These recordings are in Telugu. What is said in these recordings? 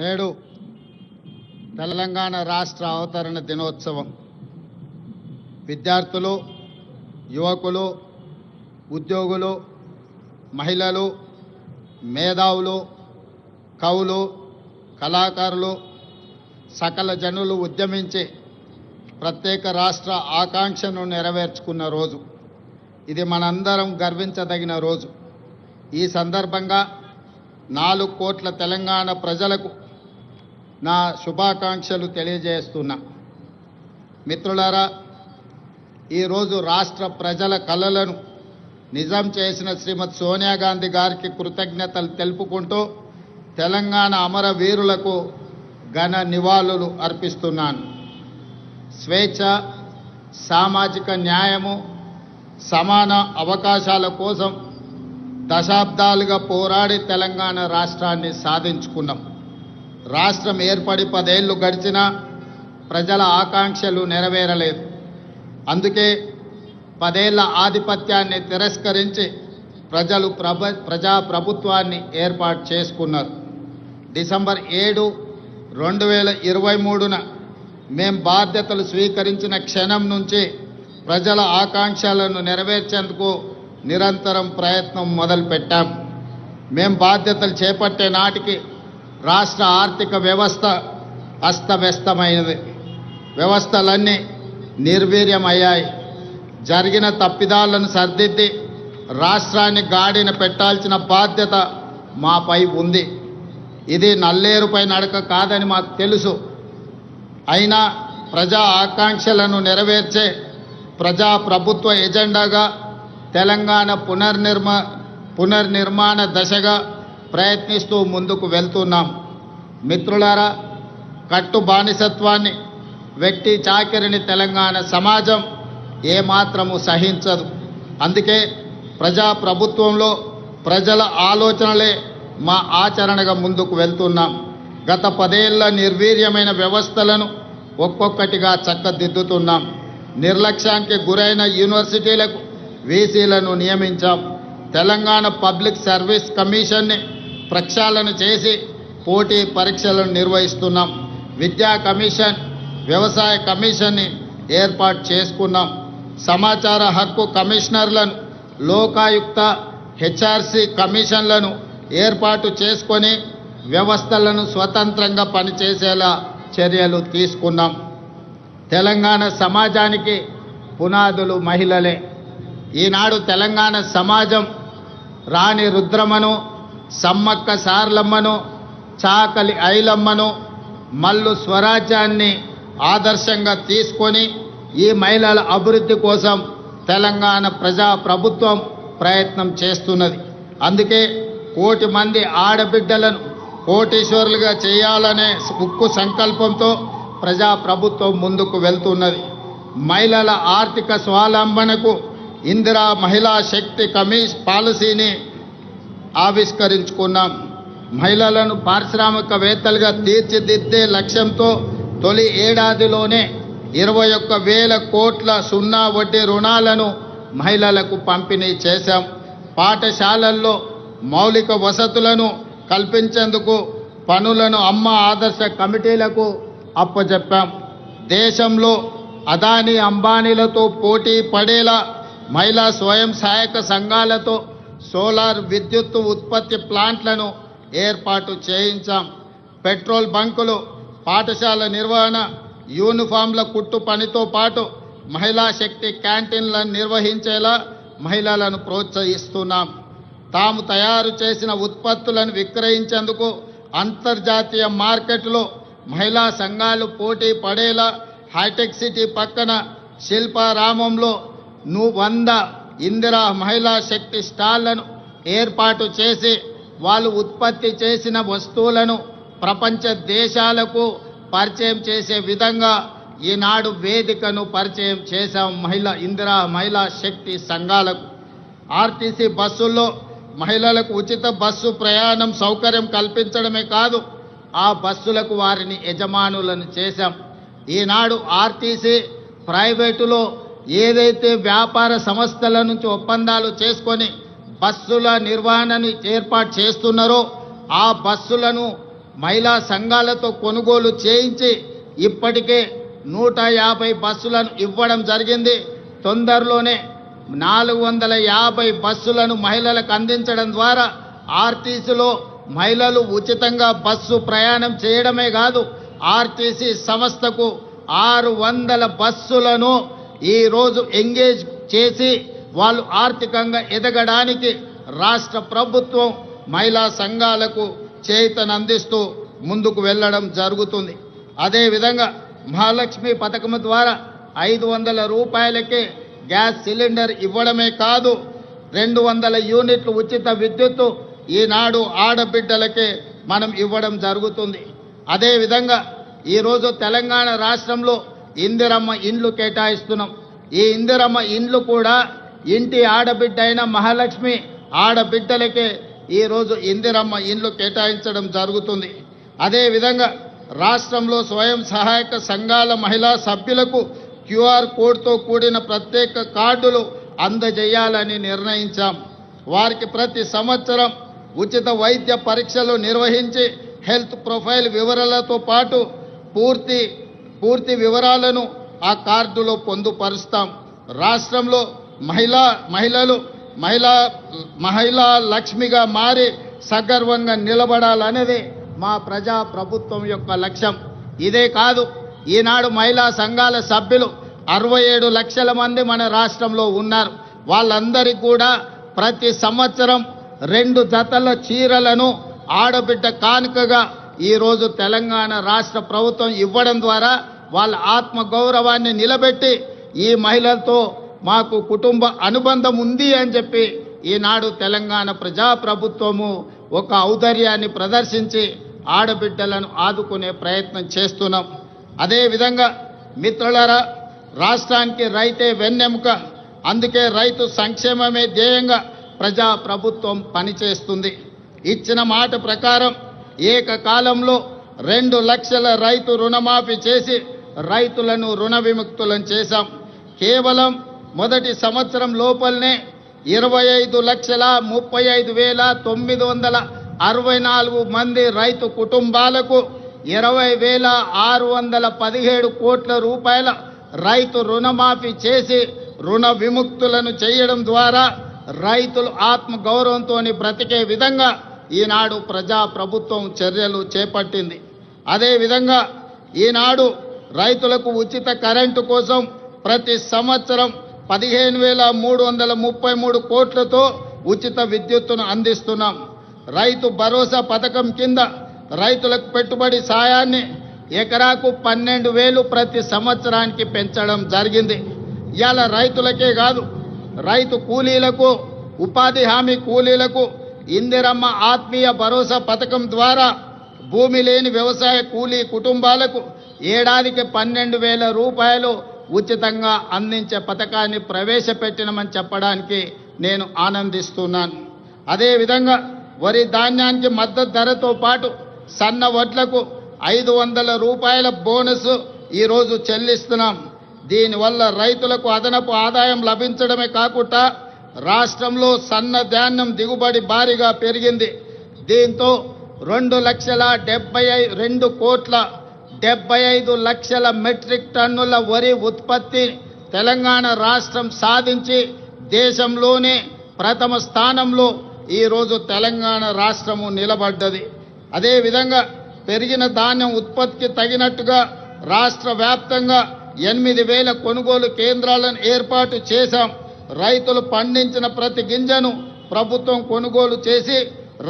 నేడు తెలంగాణ రాష్ట్ర అవతరణ దినోత్సవం విద్యార్థులు, యువకులు, ఉద్యోగులు, మహిళలు, మేధావులు, కవులు, కళాకారులు, సకల జనులు ఉద్యమించి ప్రత్యేక రాష్ట్ర ఆకాంక్షను నెరవేర్చుకున్న రోజు. ఇది మనందరం గర్వించదగిన రోజు. ఈ సందర్భంగా 4 కోట్ల తెలంగాణ ప్రజలకు నా శుభాకాంక్షలు తెలియజేస్తున్నా. మిత్రులారా, ఈరోజు రాష్ట్ర ప్రజల కలలను నిజం చేసిన శ్రీమతి సోనియా గాంధీ గారికి కృతజ్ఞతలు తెలుపుకుంటూ తెలంగాణ అమరవీరులకు ఘన నివాళులు అర్పిస్తున్నాను. స్వేచ్ఛ, సామాజిక న్యాయము, సమాన అవకాశాల కోసం దశాబ్దాలుగా పోరాడి తెలంగాణ రాష్ట్రాన్ని సాధించుకున్నాం. రాష్ట్రం ఏర్పడి 10 ఏళ్లు గడిచినా ప్రజల ఆకాంక్షలు నెరవేరలేదు. అందుకే 10 ఏళ్ల ఆధిపత్యాన్ని తిరస్కరించి ప్రజలు ప్రజాప్రభుత్వాన్ని ఏర్పాటు చేసుకున్నారు. డిసెంబర్ 7, 2023న మేం బాధ్యతలు స్వీకరించిన క్షణం నుంచి ప్రజల ఆకాంక్షలను నెరవేర్చేందుకు నిరంతరం ప్రయత్నం మొదలుపెట్టాం. మేం బాధ్యతలు చేపట్టే నాటికి రాష్ట్ర ఆర్థిక వ్యవస్థ అస్తవ్యస్తమైనది. వ్యవస్థలన్నీ నిర్వీర్యమయ్యాయి. జరిగిన తప్పిదాలను సరిదిద్ది రాష్ట్రాన్ని గాడిన పెట్టాల్సిన బాధ్యత మాపై ఉంది. ఇది నల్లేరుపై నడక కాదని మాకు తెలుసు. అయినా ప్రజా ఆకాంక్షలను నెరవేర్చే ప్రజాప్రభుత్వ ఎజెండాగా తెలంగాణ పునర్నిర్మాణ దశగా ప్రయత్నిస్తూ ముందుకు వెళ్తున్నాం. మిత్రులారా, కట్టు బానిసత్వాన్ని, వ్యక్తి చాకిరిని తెలంగాణ సమాజం ఏమాత్రము సహించదు. అందుకే ప్రజాప్రభుత్వంలో ప్రజల ఆలోచనలే మా ఆచరణగా ముందుకు వెళ్తున్నాం. గత 10 ఏళ్ల నిర్వీర్యమైన వ్యవస్థలను ఒక్కొక్కటిగా చక్కదిద్దుతున్నాం. నిర్లక్ష్యానికి గురైన యూనివర్సిటీలకు వీసీలను నియమించాం. తెలంగాణ పబ్లిక్ సర్వీస్ కమిషన్ని ప్రక్షాళన చేసి పోటీ పరీక్షలను నిర్వహిస్తున్నాం. విద్యా కమిషన్, వ్యవసాయ కమిషన్ని ఏర్పాటు చేసుకున్నాం. సమాచార హక్కు కమిషనర్లను, లోకాయుక్త, హెచ్ఆర్సీ కమిషన్లను ఏర్పాటు చేసుకొని వ్యవస్థలను స్వతంత్రంగా పనిచేసేలా చర్యలు తీసుకున్నాం. తెలంగాణ సమాజానికి పునాదులు మహిళలే. ఈనాడు తెలంగాణ సమాజం రాణి రుద్రమ్మను, సమ్మక్క సార్లమ్మను, చాకలి ఐలమ్మను, మల్లు స్వరాజ్యాన్ని ఆదర్శంగా తీసుకొని ఈ మహిళల అభివృద్ధి కోసం తెలంగాణ ప్రజాప్రభుత్వం ప్రయత్నం చేస్తున్నది. అందుకే 1 కోటి మంది ఆడబిడ్డలను కోటీశ్వరులుగా చేయాలనే ఉక్కు సంకల్పంతో ప్రజాప్రభుత్వం ముందుకు వెళ్తున్నది. మహిళల ఆర్థిక స్వావలంబనకు ఇందిరా మహిళా శక్తి పాలసీని ఆవిష్కరించుకున్నాం. మహిళలను పారిశ్రామికవేత్తలుగా తీర్చిదిద్దే లక్ష్యంతో తొలి ఏడాదిలోనే 21,000 కోట్ల సున్నా వడ్డీ రుణాలను మహిళలకు పంపిణీ చేశాం. పాఠశాలల్లో మౌలిక వసతులను కల్పించేందుకు పనులను అమ్మ ఆదర్శ కమిటీలకు అప్పచెప్పాం. దేశంలో అదానీ అంబానీలతో పోటీ పడేలా మహిళా స్వయం సహాయక సంఘాలతో సోలార్ విద్యుత్ ఉత్పత్తి ప్లాంట్లను ఏర్పాటు చేయించాం. పెట్రోల్ బంకులు, పాఠశాల నిర్వహణ, యూనిఫామ్ల కుట్టు పనితో పాటు మహిళా శక్తి క్యాంటీన్లను నిర్వహించేలా మహిళలను ప్రోత్సహిస్తున్నాం. తాము తయారు చేసిన ఉత్పత్తులను విక్రయించేందుకు అంతర్జాతీయ మార్కెట్లో మహిళా సంఘాలు పోటీ పడేలా హైటెక్ సిటీ పక్కన శిల్పారామంలో 100 ఇందిరా మహిళా శక్తి స్టాళ్లను ఏర్పాటు చేసి వాళ్ళు ఉత్పత్తి చేసిన వస్తువులను ప్రపంచ దేశాలకు పరిచయం చేసే విధంగా ఈనాడు వేదికను పరిచయం చేశాం. ఇందిరా మహిళా శక్తి సంఘాలకు ఆర్టీసీ బస్సుల్లో మహిళలకు ఉచిత బస్సు ప్రయాణం సౌకర్యం కల్పించడమే కాదు, ఆ బస్సులకు వారిని యజమానులను చేశాం. ఈనాడు ఆర్టీసీ ప్రైవేటులో ఏదైతే వ్యాపార సంస్థల నుంచి ఒప్పందాలు చేసుకొని బస్సుల నిర్వహణను ఏర్పాటు చేస్తున్నారో ఆ బస్సులను మహిళా సంఘాలతో కొనుగోలు చేయించి ఇప్పటికే 150 బస్సులను ఇవ్వడం జరిగింది. తొందరలోనే 450 బస్సులను మహిళలకు అందించడం ద్వారా ఆర్టీసీలో మహిళలు ఉచితంగా బస్సు ప్రయాణం చేయడమే కాదు, ఆర్టీసీ సంస్థకు 600 బస్సులను ఈరోజు ఎంగేజ్ చేసి వాళ్ళు ఆర్థికంగా ఎదగడానికి రాష్ట్ర ప్రభుత్వం మహిళా సంఘాలకు చేయూతను అందిస్తూ ముందుకు వెళ్ళడం జరుగుతుంది. అదేవిధంగా మహాలక్ష్మి పథకం ద్వారా 500 రూపాయలకే గ్యాస్ సిలిండర్ ఇవ్వడమే కాదు, 200 యూనిట్లు ఉచిత విద్యుత్తు ఈనాడు ఆడబిడ్డలకే మనం ఇవ్వడం జరుగుతుంది. అదేవిధంగా ఈరోజు తెలంగాణ రాష్ట్రంలో ఇందిరమ్మ ఇండ్లు కేటాయిస్తున్నాం. ఈ ఇందిరమ్మ ఇండ్లు కూడా ఇంటి ఆడబిడ్డ అయిన మహాలక్ష్మి ఆడబిడ్డలకే ఈరోజు ఇందిరమ్మ ఇండ్లు కేటాయించడం జరుగుతుంది. అదేవిధంగా రాష్ట్రంలో స్వయం సహాయక సంఘాల మహిళా సభ్యులకు QR కోడ్తో కూడిన ప్రత్యేక కార్డులు అందజేయాలని నిర్ణయించాం. వారికి ప్రతి సంవత్సరం ఉచిత వైద్య పరీక్షలు నిర్వహించి హెల్త్ ప్రొఫైల్ వివరాలతో పాటు పూర్తి వివరాలను ఆ కార్డులో పొందుపరుస్తాం. రాష్ట్రంలో మహిళా లక్ష్మిగా మారి సగర్వంగా నిలబడాలనేది మా ప్రజా ప్రభుత్వం యొక్క లక్ష్యం. ఇదే కాదు, ఈనాడు మహిళా సంఘాల సభ్యులు 67 లక్షల మంది మన రాష్ట్రంలో ఉన్నారు. వాళ్ళందరికీ కూడా ప్రతి సంవత్సరం 2 జతల చీరలను ఆడబిడ్డ కానుకగా ఈరోజు తెలంగాణ రాష్ట్ర ప్రభుత్వం ఇవ్వడం ద్వారా వాళ్ళ ఆత్మగౌరవాన్ని నిలబెట్టి ఈ మహిళలతో మాకు కుటుంబ అనుబంధం ఉంది అని చెప్పి ఈనాడు తెలంగాణ ప్రజాప్రభుత్వము ఒక ఔదార్యాన్ని ప్రదర్శించి ఆడబిడ్డలను ఆదుకునే ప్రయత్నం చేస్తున్నాం. అదేవిధంగా మిత్రులారా, రాష్ట్రానికి రైతే వెన్నెముక, అందుకే రైతు సంక్షేమమే ధ్యేయంగా ప్రజాప్రభుత్వం పనిచేస్తుంది. ఇచ్చిన మాట ప్రకారం ఏకకాలంలో 2 లక్షల రైతు రుణమాఫీ చేసి రైతులను రుణ విముక్తులను చేశాం. కేవలం మొదటి సంవత్సరం లోపలనే 25,35,964 మంది రైతు కుటుంబాలకు 20,617 కోట్ల రూపాయల రైతు రుణమాఫీ చేసి రుణ విముక్తులను చేయడం ద్వారా రైతులు ఆత్మగౌరవంతో బ్రతికే విధంగా ఈనాడు ప్రజాప్రభుత్వం చర్యలు చేపట్టింది. అదేవిధంగా ఈనాడు రైతులకు ఉచిత కరెంటు కోసం ప్రతి సంవత్సరం 15,333 కోట్లతో ఉచిత విద్యుత్తును అందిస్తున్నాం. రైతు భరోసా పథకం కింద రైతులకు పెట్టుబడి సాయాన్ని ఎకరాకు 12,000 ప్రతి సంవత్సరానికి పెంచడం జరిగింది. ఇవాళ రైతులకే కాదు, రైతు కూలీలకు, ఉపాధి హామీ కూలీలకు ఇందిరమ్మ ఆత్మీయ భరోసా పథకం ద్వారా భూమి లేని వ్యవసాయ కూలీ కుటుంబాలకు ఏడాదికి 12,000 రూపాయలు ఉచితంగా అందించే పథకాన్ని ప్రవేశపెట్టినమని చెప్పడానికి నేను ఆనందిస్తున్నాను. అదేవిధంగా వరి ధాన్యానికి మద్దతు ధరతో పాటు సన్న వడ్లకు 500 రూపాయల బోనస్ ఈరోజు చెల్లిస్తున్నాం. దీనివల్ల రైతులకు అదనపు ఆదాయం లభించడమే కాకుండా రాష్ట్రంలో సన్న ధాన్యం దిగుబడి భారీగా పెరిగింది. దీంతో 2,72,75,00,000 మెట్రిక్ టన్నుల వరి ఉత్పత్తి తెలంగాణ రాష్ట్రం సాధించి దేశంలోనే ప్రథమ స్థానంలో ఈరోజు తెలంగాణ రాష్ట్రము నిలబడ్డది. అదేవిధంగా పెరిగిన ధాన్యం ఉత్పత్తికి తగినట్టుగా రాష్ట్ర వ్యాప్తంగా 8,000 కొనుగోలు కేంద్రాలను ఏర్పాటు చేశాం. రైతులు పండించిన ప్రతి గింజను ప్రభుత్వం కొనుగోలు చేసి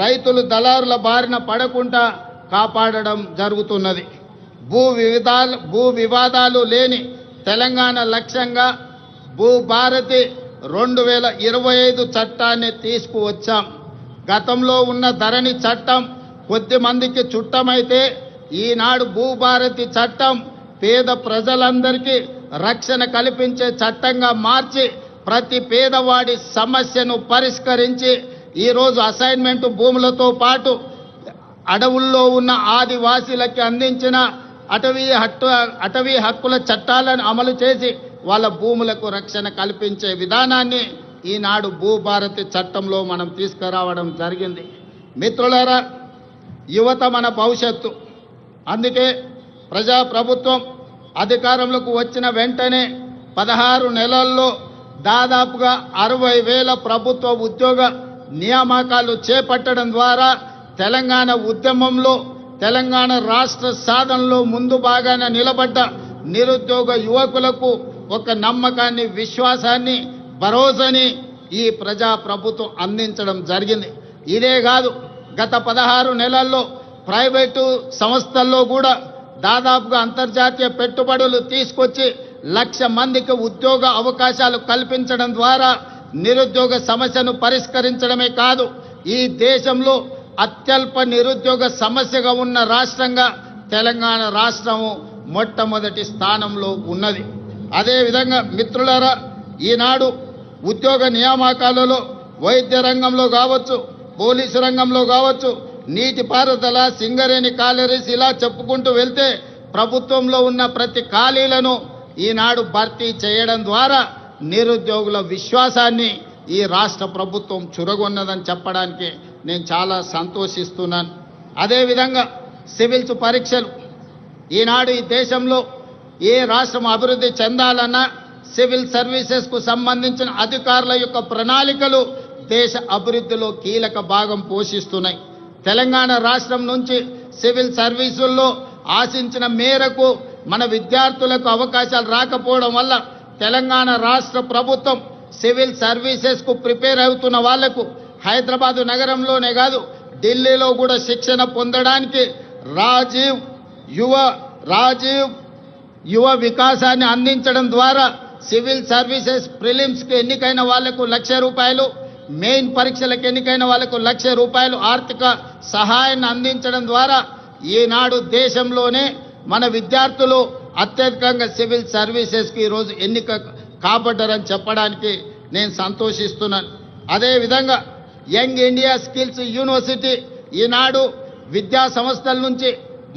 రైతులు దళారుల బారిన పడకుండా కాపాడడం జరుగుతున్నది. భూ వివాదాలు లేని తెలంగాణ లక్ష్యంగా భూభారతి 2025 చట్టాన్ని తీసుకువచ్చాం. గతంలో ఉన్న ధరణి చట్టం కొద్ది మందికి చుట్టమైతే ఈనాడు భూభారతి చట్టం పేద ప్రజలందరికీ రక్షణ కల్పించే చట్టంగా మార్చి ప్రతి పేదవాడి సమస్యను పరిష్కరించి ఈరోజు అసైన్మెంట్ భూములతో పాటు అడవుల్లో ఉన్న ఆదివాసీలకి అందించిన అటవీ హక్కుల చట్టాలను అమలు చేసి వాళ్ళ భూములకు రక్షణ కల్పించే విధానాన్ని ఈనాడు భూభారతి చట్టంలో మనం తీసుకురావడం జరిగింది. మిత్రులారా, యువత మన భవిష్యత్తు. అందుకే ప్రజాప్రభుత్వం అధికారంలోకి వచ్చిన వెంటనే 16 నెలల్లో దాదాపుగా 60,000 ప్రభుత్వ ఉద్యోగ నియామకాలు చేపట్టడం ద్వారా తెలంగాణ ఉద్యమంలో, తెలంగాణ రాష్ట్ర సాధనలో ముందు భాగాన నిలబడ్డ నిరుద్యోగ యువకులకు ఒక నమ్మకాన్ని, విశ్వాసాన్ని, భరోసాని ఈ ప్రజాప్రభుత్వం అందించడం జరిగింది. ఇదే కాదు, గత 16 నెలల్లో ప్రైవేటు సంస్థల్లో కూడా దాదాపుగా అంతర్జాతీయ పెట్టుబడులు తీసుకొచ్చి 1,00,000 మందికి ఉద్యోగ అవకాశాలు కల్పించడం ద్వారా నిరుద్యోగ సమస్యను పరిష్కరించడమే కాదు, ఈ దేశంలో అత్యల్ప నిరుద్యోగ సమస్యగా ఉన్న రాష్ట్రంగా తెలంగాణ రాష్ట్రము మొట్టమొదటి స్థానంలో ఉన్నది. అదేవిధంగా మిత్రులారా, ఈనాడు ఉద్యోగ నియామకాలలో వైద్య రంగంలో కావచ్చు, పోలీసు రంగంలో కావచ్చు, నీటిపారుదల, సింగరేణి కాలరీస్, ఇలా చెప్పుకుంటూ వెళ్తే ప్రభుత్వంలో ఉన్న ప్రతి ఖాళీలను ఈనాడు భర్తీ చేయడం ద్వారా నిరుద్యోగుల విశ్వాసాన్ని ఈ రాష్ట్ర ప్రభుత్వం చురగొన్నదని చెప్పడానికి నేను చాలా సంతోషిస్తున్నాను. అదేవిధంగా సివిల్స్ పరీక్షలు, ఈనాడు ఈ దేశంలో ఏ రాష్ట్రం అభివృద్ధి చెందాలన్నా సివిల్ సర్వీసెస్కు సంబంధించిన అధికారుల యొక్క ప్రణాళికలు దేశ అభివృద్ధిలో కీలక భాగం పోషిస్తున్నాయి. తెలంగాణ రాష్ట్రం నుంచి సివిల్ సర్వీసుల్లో ఆశించిన మేరకు మన విద్యార్థులకు అవకాశాలు రాకపోవడం వల్ల తెలంగాణ రాష్ట్ర ప్రభుత్వం సివిల్ సర్వీసెస్కు ప్రిపేర్ అవుతున్న వాళ్లకు హైదరాబాదు నగరంలోనే కాదు, ఢిల్లీలో కూడా శిక్షణ పొందడానికి రాజీవ్ యువ వికాసాన్ని అందించడం ద్వారా సివిల్ సర్వీసెస్ ప్రిలిమ్స్కి ఎన్నికైన వాళ్లకు ₹1,00,000, మెయిన్ పరీక్షలకు ఎన్నికైన వాళ్లకు ₹1,00,000 ఆర్థిక సహాయాన్ని అందించడం ద్వారా ఈనాడు దేశంలోనే మన విద్యార్థులు అత్యధికంగా సివిల్ సర్వీసెస్కి ఈరోజు ఎన్నిక కాబడ్డారని చెప్పడానికి నేను సంతోషిస్తున్నాను. అదేవిధంగా యంగ్ ఇండియా స్కిల్స్ యూనివర్సిటీ ఈనాడు విద్యా సంస్థల నుంచి,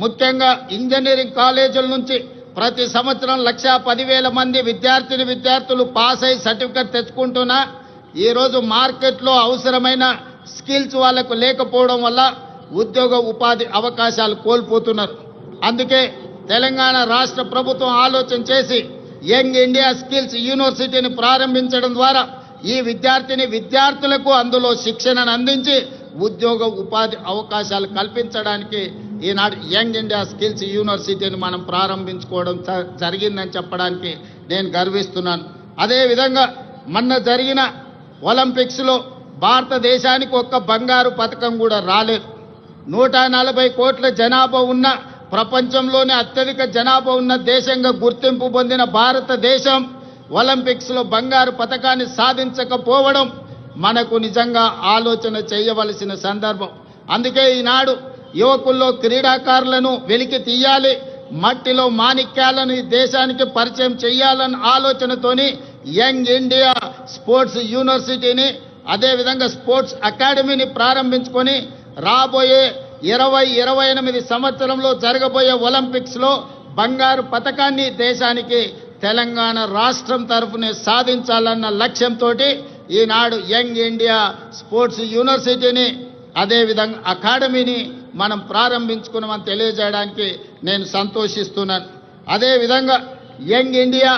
ముఖ్యంగా ఇంజనీరింగ్ కాలేజీల నుంచి ప్రతి సంవత్సరం 1,10,000 మంది విద్యార్థులు పాస్ అయి సర్టిఫికెట్ తెచ్చుకుంటున్నా ఈరోజు మార్కెట్లో అవసరమైన స్కిల్స్ వాళ్లకు లేకపోవడం వల్ల ఉద్యోగ ఉపాధి అవకాశాలు కోల్పోతున్నారు. అందుకే తెలంగాణ రాష్ట్ర ప్రభుత్వం ఆలోచన చేసి యంగ్ ఇండియా స్కిల్స్ యూనివర్సిటీని ప్రారంభించడం ద్వారా ఈ విద్యార్థులకు అందులో శిక్షణను అందించి ఉద్యోగ ఉపాధి అవకాశాలు కల్పించడానికి ఈనాడు యంగ్ ఇండియా స్కిల్స్ యూనివర్సిటీని మనం ప్రారంభించుకోవడం జరిగిందని చెప్పడానికి నేను గర్విస్తున్నాను. అదేవిధంగా మొన్న జరిగిన ఒలింపిక్స్లో భారతదేశానికి ఒక్క బంగారు పథకం కూడా రాలేదు. 140 కోట్ల జనాభా ఉన్న, ప్రపంచంలోనే అత్యధిక జనాభా ఉన్న దేశంగా గుర్తింపు పొందిన భారతదేశం ఒలింపిక్స్లో బంగారు పథకాన్ని సాధించకపోవడం మనకు నిజంగా ఆలోచన చేయవలసిన సందర్భం. అందుకే ఈనాడు యువకుల్లో క్రీడాకారులను వెలికి తీయాలి, మట్టిలో మాణిక్యాలను ఈ దేశానికి పరిచయం చేయాలన్న ఆలోచనతోని యంగ్ ఇండియా స్పోర్ట్స్ యూనివర్సిటీని, అదేవిధంగా స్పోర్ట్స్ అకాడమీని ప్రారంభించుకొని రాబోయే 2028 సంవత్సరంలో జరగబోయే ఒలింపిక్స్లో బంగారు పథకాన్ని దేశానికి తెలంగాణ రాష్ట్రం తరఫునే సాధించాలన్న లక్ష్యంతో ఈనాడు యంగ్ ఇండియా స్పోర్ట్స్ యూనివర్సిటీని, అదేవిధంగా అకాడమీని మనం ప్రారంభించుకున్నామని తెలియజేయడానికి నేను సంతోషిస్తున్నాను. అదేవిధంగా యంగ్ ఇండియా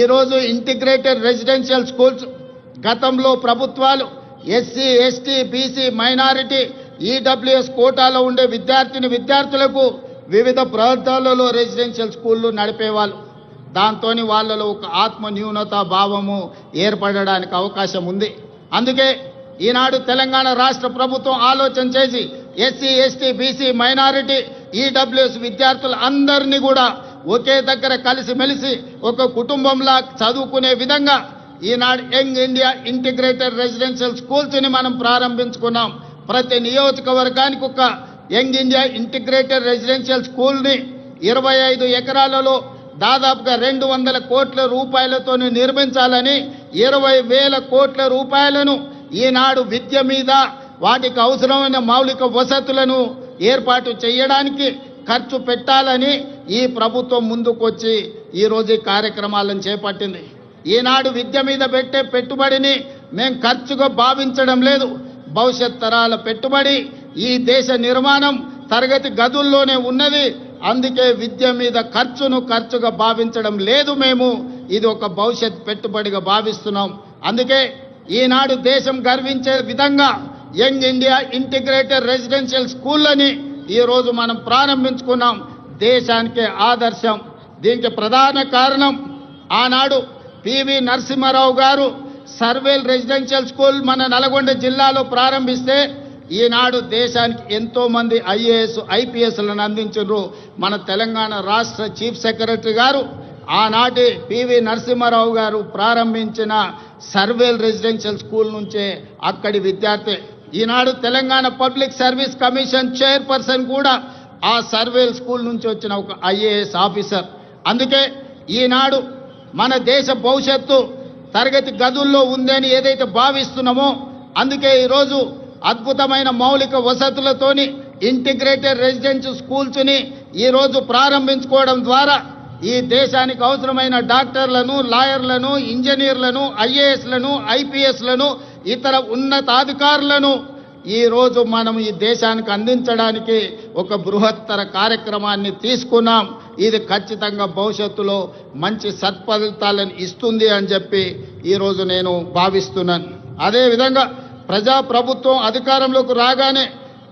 ఈరోజు ఇంటిగ్రేటెడ్ రెసిడెన్షియల్ స్కూల్స్, గతంలో ప్రభుత్వాలు SC, ST, BC, minority, EWS కోటాలో ఉండే విద్యార్థులకు వివిధ ప్రాంతాలలో రెసిడెన్షియల్ స్కూళ్ళు నడిపేవాళ్ళు. దాంతో వాళ్ళలో ఒక ఆత్మ న్యూనతా భావము ఏర్పడడానికి అవకాశం ఉంది. అందుకే ఈనాడు తెలంగాణ రాష్ట్ర ప్రభుత్వం ఆలోచన చేసి SC, ST, BC, minority, EWS విద్యార్థులు అందరినీ కూడా ఒకే దగ్గర కలిసిమెలిసి ఒక కుటుంబంలా చదువుకునే విధంగా ఈనాడు యంగ్ ఇండియా ఇంటిగ్రేటెడ్ రెసిడెన్షియల్ స్కూల్స్ని మనం ప్రారంభించుకున్నాం. ప్రతి నియోజకవర్గానికి ఒక యంగ్ ఇండియా ఇంటిగ్రేటెడ్ రెసిడెన్షియల్ స్కూల్ని 25 ఎకరాలలో దాదాపుగా 200 కోట్ల రూపాయలతో నిర్మించాలని 20,000 కోట్ల రూపాయలను ఈనాడు విద్య మీద, వాటికి అవసరమైన మౌలిక వసతులను ఏర్పాటు చేయడానికి ఖర్చు పెట్టాలని ఈ ప్రభుత్వం ముందుకొచ్చి ఈరోజు ఈ కార్యక్రమాలను చేపట్టింది. ఈనాడు విద్య మీద పెట్టే పెట్టుబడిని మేము ఖర్చుగా భావించడం లేదు, భవిష్యత్ తరాల పెట్టుబడి, ఈ దేశ నిర్మాణం, తరగతి గదుల్లోనే ఉన్నది. అందుకే విద్య మీద ఖర్చుగా భావించడం లేదు. మేము ఇది ఒక భవిష్యత్ పెట్టుబడిగా భావిస్తున్నాం. అందుకే ఈనాడు దేశం గర్వించే విధంగా యంగ్ ఇండియా ఇంటిగ్రేటెడ్ రెసిడెన్షియల్ స్కూళ్ళని ఈరోజు మనం ప్రారంభించుకున్నాం. దేశానికే ఆదర్శం. దీనికి ప్రధాన కారణం ఆనాడు పివి నరసింహారావు గారు సర్వేల్ రెసిడెన్షియల్ స్కూల్ మన నల్గొండ జిల్లాలో ప్రారంభిస్తే ఈనాడు దేశానికి ఎంతో మంది ఐఏఎస్ ఐపీఎస్లను అందించారు. మన తెలంగాణ రాష్ట్ర చీఫ్ సెక్రటరీ గారు ఆనాటి పివి నరసింహారావు గారు ప్రారంభించిన సర్వేల్ రెసిడెన్షియల్ స్కూల్ నుంచే అక్కడి విద్యార్థి. Eenadu Telangana public service commission chairperson కూడా ఆ సర్వేల్ స్కూల్ నుంచి వచ్చిన ఒక ఐఏఎస్ ఆఫీసర్. అందుకే ఈనాడు మన దేశ భవిష్యత్తు తరగతి గదుల్లో ఉందని ఏదైతే భావిస్తున్నామో అందుకే ఈరోజు అద్భుతమైన మౌలిక వసతులతోని ఇంటిగ్రేటెడ్ రెసిడెన్షియల్ స్కూల్స్ని ఈరోజు ప్రారంభించుకోవడం ద్వారా ఈ దేశానికి అవసరమైన డాక్టర్లను, లాయర్లను, ఇంజనీర్లను, ఐఏఎస్లను, ఐపీఎస్లను, ఇతర ఉన్నతాధికారులను ఈరోజు మనం ఈ దేశానికి అందించడానికి ఒక బృహత్తర కార్యక్రమాన్ని తీసుకున్నాం. ఇది ఖచ్చితంగా భవిష్యత్తులో మంచి సత్ఫలితాలను ఇస్తుంది అని చెప్పి ఈరోజు నేను భావిస్తున్నాను. అదేవిధంగా ప్రజాప్రభుత్వం అధికారంలోకి రాగానే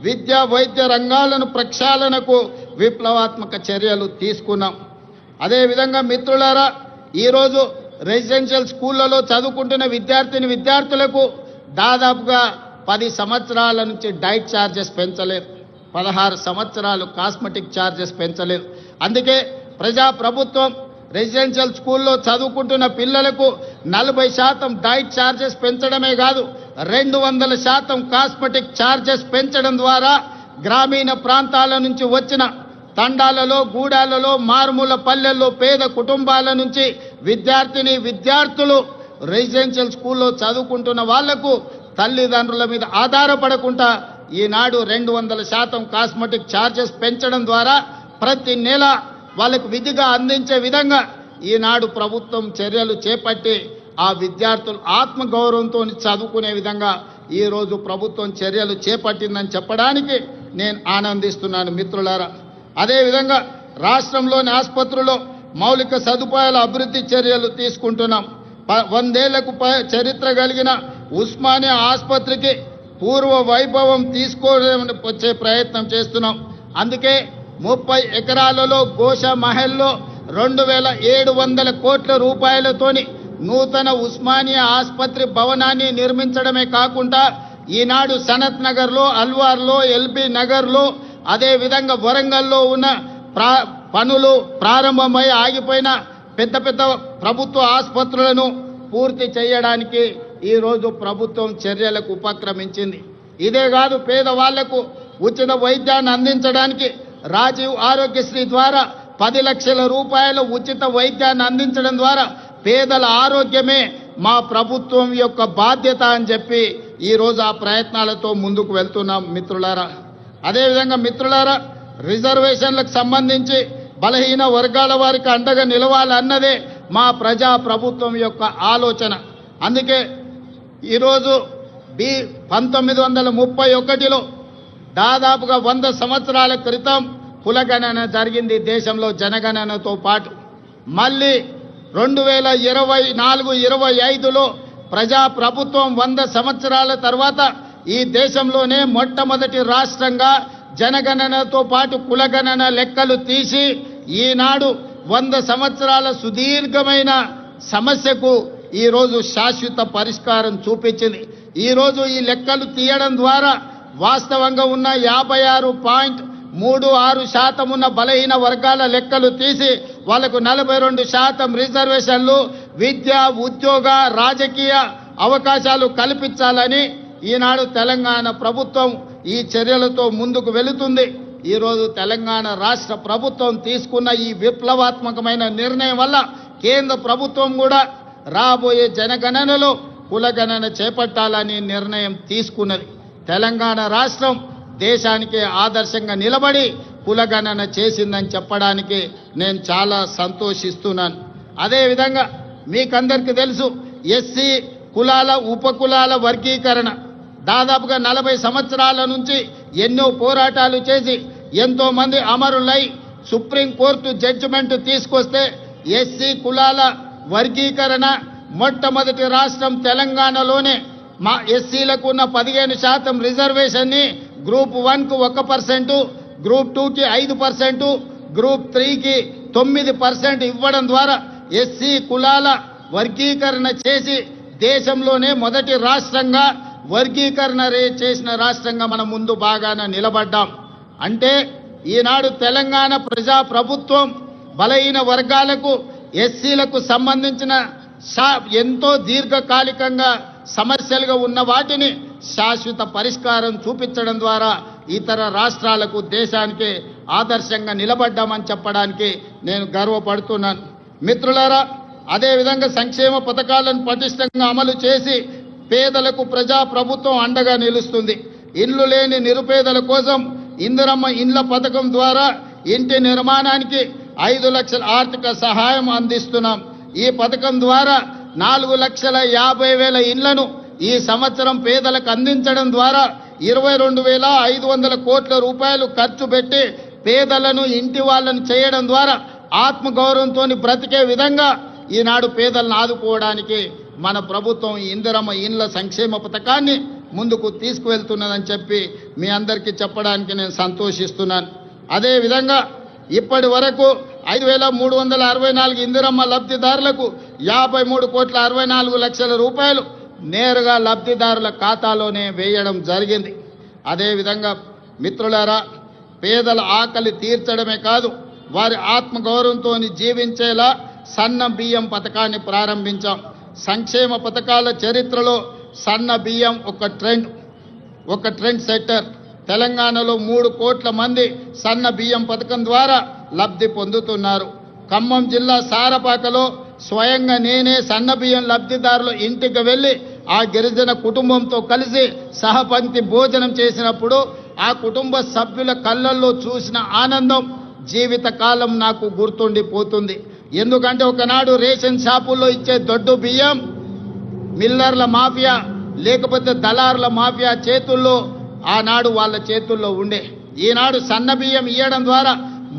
విద్యా వైద్య రంగాలను ప్రక్షాళనకు విప్లవాత్మక చర్యలు తీసుకున్నాం. అదేవిధంగా మిత్రులారా, ఈరోజు రెసిడెన్షియల్ స్కూళ్లలో చదువుకుంటున్న విద్యార్థులకు దాదాపుగా 10 సంవత్సరాల నుంచి డైట్ ఛార్జెస్ పెంచలేదు, 16 సంవత్సరాలు కాస్మెటిక్ ఛార్జెస్ పెంచలేదు. అందుకే ప్రజాప్రభుత్వం రెసిడెన్షియల్ స్కూల్లో చదువుకుంటున్న పిల్లలకు 40% డైట్ ఛార్జెస్ పెంచడమే కాదు 200% కాస్మెటిక్ ఛార్జెస్ పెంచడం ద్వారా గ్రామీణ ప్రాంతాల నుంచి వచ్చిన తండాలలో, గూడాలలో, మారుమూల పల్లెల్లో పేద కుటుంబాల నుంచి విద్యార్థులు రెసిడెన్షియల్ స్కూల్లో చదువుకుంటున్న వాళ్లకు తల్లిదండ్రుల మీద ఆధారపడకుండా ఈనాడు 200% కాస్మెటిక్ ఛార్జెస్ పెంచడం ద్వారా ప్రతి నెల వాళ్ళకు విధిగా అందించే విధంగా ఈనాడు ప్రభుత్వం చర్యలు చేపట్టి ఆ విద్యార్థులు ఆత్మగౌరవంతో చదువుకునే విధంగా ఈరోజు ప్రభుత్వం చర్యలు చేపట్టిందని చెప్పడానికి నేను ఆనందిస్తున్నాను మిత్రులారా. అదేవిధంగా రాష్ట్రంలోని ఆసుపత్రుల్లో మౌలిక సదుపాయాల అభివృద్ధి చర్యలు తీసుకుంటున్నాం. 100 ఏళ్లకు చరిత్ర కలిగిన ఉస్మానియా ఆసుపత్రికి పూర్వ వైభవం వచ్చే ప్రయత్నం చేస్తున్నాం. అందుకే 30 ఎకరాలలో గోష మహల్లో 2700 కోట్ల రూపాయలతోని నూతన ఉస్మానియా ఆసుపత్రి భవనాన్ని నిర్మించడమే కాకుండా ఈనాడు సనత్ నగర్లో, అల్వార్లో, ఎల్బీ నగర్లో, అదేవిధంగా వరంగల్లో ఉన్న పనులు ప్రారంభమై ఆగిపోయిన పెద్ద ప్రభుత్వ ఆసుపత్రులను పూర్తి చేయడానికి ఈరోజు ప్రభుత్వం చర్యలకు ఉపక్రమించింది. ఇదే కాదు, పేదవాళ్లకు ఉచిత వైద్యాన్ని అందించడానికి రాజీవ్ ఆరోగ్యశ్రీ ద్వారా 10 లక్షల రూపాయల ఉచిత వైద్యాన్ని అందించడం ద్వారా పేదల ఆరోగ్యమే మా ప్రభుత్వం యొక్క బాధ్యత అని చెప్పి ఈరోజు ఆ ప్రయత్నాలతో ముందుకు వెళ్తున్నాం మిత్రులారా. అదేవిధంగా మిత్రులారా, రిజర్వేషన్లకు సంబంధించి బలహీన వర్గాల వారికి అండగా నిలవాలన్నదే మా ప్రజా ప్రభుత్వం యొక్క ఆలోచన. అందుకే ఈరోజు 1931లో దాదాపుగా 100 సంవత్సరాల క్రితం కులగణన జరిగింది దేశంలో జనగణనతో పాటు. మళ్ళీ 2024-25లో ప్రజా ప్రభుత్వం 100 సంవత్సరాల తర్వాత ఈ దేశంలోనే మొట్టమొదటి రాష్ట్రంగా జనగణనతో పాటు కులగణన లెక్కలు తీసి ఈనాడు 100 సంవత్సరాల సుదీర్ఘమైన సమస్యకు ఈరోజు శాశ్వత పరిష్కారం చూపించింది. ఈరోజు ఈ లెక్కలు తీయడం ద్వారా వాస్తవంగా ఉన్న 56.36% ఉన్న బలహీన వర్గాల లెక్కలు తీసి వాళ్లకు 42% రిజర్వేషన్లు, విద్య, ఉద్యోగ, రాజకీయ అవకాశాలు కల్పించాలని ఈనాడు తెలంగాణ ప్రభుత్వం ఈ చర్యలతో ముందుకు వెళుతుంది. ఈరోజు తెలంగాణ రాష్ట్ర ప్రభుత్వం తీసుకున్న ఈ విప్లవాత్మకమైన నిర్ణయం వల్ల కేంద్ర ప్రభుత్వం కూడా రాబోయే జనగణనలో కులగణన చేపట్టాలని నిర్ణయం తీసుకున్నది. తెలంగాణ రాష్ట్రం దేశానికే ఆదర్శంగా నిలబడి కులగణన చేసిందని చెప్పడానికి నేను చాలా సంతోషిస్తున్నాను. అదేవిధంగా మీకందరికీ తెలుసు, ఎస్సీ కులాల ఉపకులాల వర్గీకరణ దాదాపుగా 40 సంవత్సరాల నుంచి ఎన్నో పోరాటాలు చేసి ఎంతో మంది అమరులై సుప్రీంకోర్టు జడ్జిమెంట్ తీసుకొస్తే ఎస్సీ కులాల వర్గీకరణ మొట్టమొదటి రాష్ట్రం తెలంగాణలోనే మా ఎస్సీలకు ఉన్న 15% రిజర్వేషన్ని గ్రూప్ 1కు 1%, గ్రూప్ 2కి 5%, గ్రూప్ 3కి 9% ఇవ్వడం ద్వారా ఎస్సీ కులాల వర్గీకరణ చేసి దేశంలోనే మొదటి రాష్ట్రంగా వర్గీకరణ చేసిన రాష్ట్రంగా మనం ముందు బాగాన నిలబడ్డాం. అంటే ఈనాడు తెలంగాణ ప్రజా ప్రభుత్వం బలహీన వర్గాలకు ఎస్సీలకు సంబంధించిన ఎంతో దీర్ఘకాలికంగా సమస్యలుగా ఉన్న వాటిని శాశ్వత పరిష్కారం చూపించడం ద్వారా ఇతర రాష్ట్రాలకు దేశానికి ఆదర్శంగా నిలబడ్డామని చెప్పడానికి నేను గర్వపడుతున్నాను. మిత్రులారా, అదేవిధంగా సంక్షేమ పథకాలను పటిష్టంగా అమలు చేసి పేదలకు ప్రజా ప్రభుత్వం అండగా నిలుస్తుంది. ఇల్లు లేని నిరుపేదల కోసం ఇందిరమ్మ ఇండ్ల పథకం ద్వారా ఇంటి నిర్మాణానికి 5 లక్షల ఆర్థిక సహాయం అందిస్తున్నాం. ఈ పథకం ద్వారా 4,50,000 ఇండ్లను ఈ సంవత్సరం పేదలకు అందించడం ద్వారా 22,500 కోట్ల రూపాయలు ఖర్చు పెట్టి పేదలను ఇంటి వాళ్ళను చేయడం ద్వారా ఆత్మగౌరవంతో బ్రతికే విధంగా ఈనాడు పేదలను ఆదుకోవడానికి మన ప్రభుత్వం ఈ ఇందిరమ్మ ఇండ్ల సంక్షేమ పథకాన్ని ముందుకు తీసుకువెళ్తున్నదని చెప్పి మీ అందరికీ చెప్పడానికి నేను సంతోషిస్తున్నాను. అదేవిధంగా ఇప్పటి వరకు 5,364 ఇందిరమ్మ లబ్ధిదారులకు 53,64,00,000 రూపాయలు నేరుగా లబ్ధిదారుల ఖాతాలోనే వేయడం జరిగింది. అదేవిధంగా మిత్రులారా, పేదల ఆకలి తీర్చడమే కాదు, వారి ఆత్మగౌరవంతో జీవించేలా సన్న బియ్యం పథకాన్ని ప్రారంభించాం. సంక్షేమ పథకాల చరిత్రలో సన్న బియ్యం ఒక ట్రెండ్ సెట్టర్. తెలంగాణలో 3 కోట్ల మంది సన్న బియ్యం పథకం ద్వారా లబ్ధి పొందుతున్నారు. ఖమ్మం జిల్లా సారపాకలో స్వయంగా నేనే సన్న బియ్యం లబ్ధిదారులు ఇంటికి వెళ్ళి ఆ గిరిజన కుటుంబంతో కలిసి సహపంక్తి భోజనం చేసినప్పుడు ఆ కుటుంబ సభ్యుల కళ్ళల్లో చూసిన ఆనందం జీవితకాలం నాకు గుర్తుండిపోతుంది. ఎందుకంటే ఒకనాడు రేషన్ షాపుల్లో ఇచ్చే దొడ్డు బియ్యం మిల్లర్ల మాఫియా లేకపోతే దళారుల మాఫియా చేతుల్లో ఆనాడు వాళ్ళ చేతుల్లో ఉండే. ఈనాడు సన్న బియ్యం ఇవ్వడం ద్వారా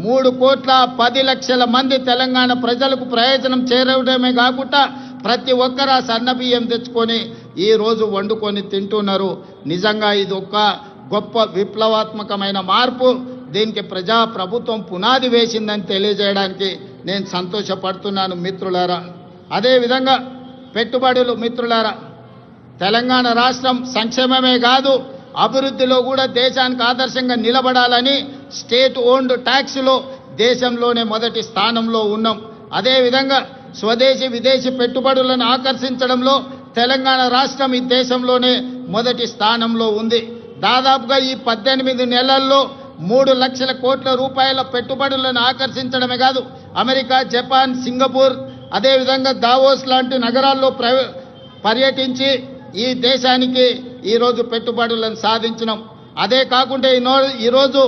3,10,00,000 మంది తెలంగాణ ప్రజలకు ప్రయోజనం చేరడమే కాకుండా ప్రతి ఒక్కరు ఆ సన్న బియ్యం తెచ్చుకొని ఈరోజు వండుకొని తింటున్నారు. నిజంగా ఇది ఒక గొప్ప విప్లవాత్మకమైన మార్పు. దీనికి ప్రజా ప్రభుత్వం పునాది వేసిందని తెలియజేయడానికి నేను సంతోషపడుతున్నాను మిత్రులారా. అదేవిధంగా పెట్టుబడులు మిత్రులారా, తెలంగాణ రాష్ట్రం సంక్షేమమే కాదు అభివృద్ధిలో కూడా దేశానికి ఆదర్శంగా నిలబడాలని స్టేట్ ఓన్డ్ ట్యాక్స్లో దేశంలోనే మొదటి స్థానంలో ఉన్నాం. అదేవిధంగా స్వదేశీ విదేశీ పెట్టుబడులను ఆకర్షించడంలో తెలంగాణ రాష్ట్రం ఈ దేశంలోనే మొదటి స్థానంలో ఉంది. దాదాపుగా ఈ 18 నెలల్లో 3 లక్షల కోట్ల రూపాయల పెట్టుబడులను ఆకర్షించడమే కాదు అమెరికా, జపాన్, సింగపూర్ అదేవిధంగా దావోస్ లాంటి నగరాల్లో పర్యటించి ఈ దేశానికి ఈరోజు పెట్టుబడులను సాధించినాం. అదే కాకుండా ఈరోజు